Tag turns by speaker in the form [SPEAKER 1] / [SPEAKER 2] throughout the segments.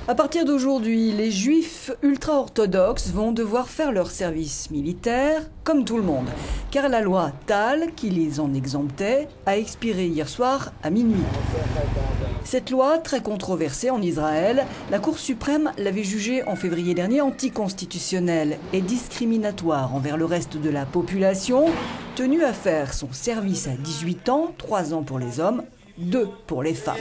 [SPEAKER 1] À partir d'aujourd'hui, les juifs ultra-orthodoxes vont devoir faire leur service militaire comme tout le monde, car la loi Tal, qui les en exemptait, a expiré hier soir à minuit. Cette loi, très controversée en Israël, la Cour suprême l'avait jugée en février dernier anticonstitutionnelle et discriminatoire envers le reste de la population, tenue à faire son service à 18 ans, 3 ans pour les hommes, 2 pour les femmes.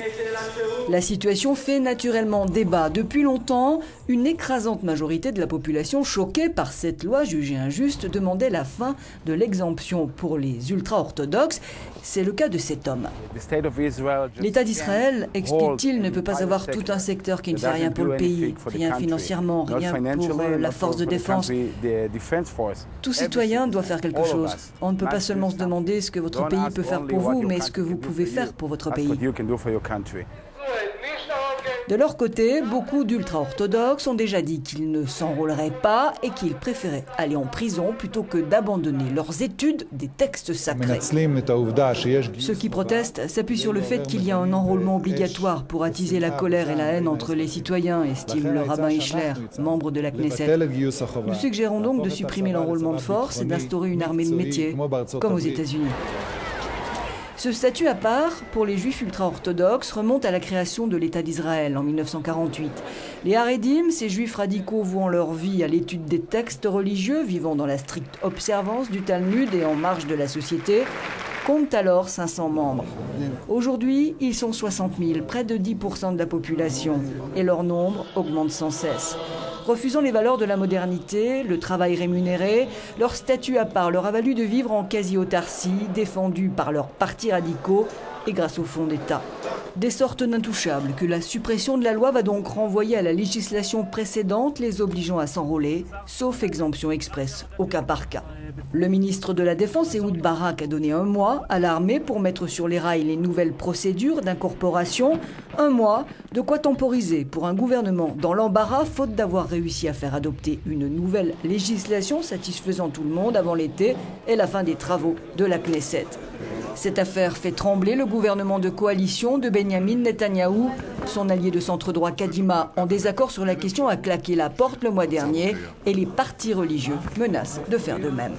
[SPEAKER 1] La situation fait naturellement débat. Depuis longtemps, une écrasante majorité de la population choquée par cette loi jugée injuste demandait la fin de l'exemption pour les ultra-orthodoxes. C'est le cas de cet homme. L'État d'Israël, explique-t-il, ne peut pas avoir tout un secteur qui ne fait rien pour le pays, rien financièrement, rien pour la force de défense. Tout citoyen doit faire quelque chose. On ne peut pas seulement se demander ce que votre pays peut faire pour vous, mais ce que vous pouvez faire pour votre pays. De leur côté, beaucoup d'ultra-orthodoxes ont déjà dit qu'ils ne s'enrôleraient pas et qu'ils préféraient aller en prison plutôt que d'abandonner leurs études des textes sacrés. Ceux qui protestent s'appuient sur le fait qu'il y a un enrôlement obligatoire pour attiser la colère et la haine entre les citoyens, estime le rabbin Ishler, membre de la Knesset. Nous suggérons donc de supprimer l'enrôlement de force et d'instaurer une armée de métier, comme aux États-Unis. Ce statut à part, pour les juifs ultra-orthodoxes, remonte à la création de l'État d'Israël en 1948. Les Haredim, ces juifs radicaux vouant leur vie à l'étude des textes religieux, vivant dans la stricte observance du Talmud et en marge de la société, comptent alors 500 membres. Aujourd'hui, ils sont 60 000, près de 10% de la population, et leur nombre augmente sans cesse. Refusant les valeurs de la modernité, le travail rémunéré, leur statut à part leur a valu de vivre en quasi-autarcie, défendus par leurs partis radicaux et grâce au fonds d'État. Des sortes d'intouchables que la suppression de la loi va donc renvoyer à la législation précédente, les obligeant à s'enrôler, sauf exemption expresse, au cas par cas. Le ministre de la Défense, Ehud Barak, a donné 1 mois à l'armée pour mettre sur les rails les nouvelles procédures d'incorporation. 1 mois, de quoi temporiser pour un gouvernement dans l'embarras, faute d'avoir réussi à faire adopter une nouvelle législation satisfaisant tout le monde avant l'été et la fin des travaux de la Knesset. Cette affaire fait trembler le gouvernement de coalition de Benyamin Netanyahou. Son allié de centre-droit Kadima, en désaccord sur la question, a claqué la porte le mois dernier et les partis religieux menacent de faire de même.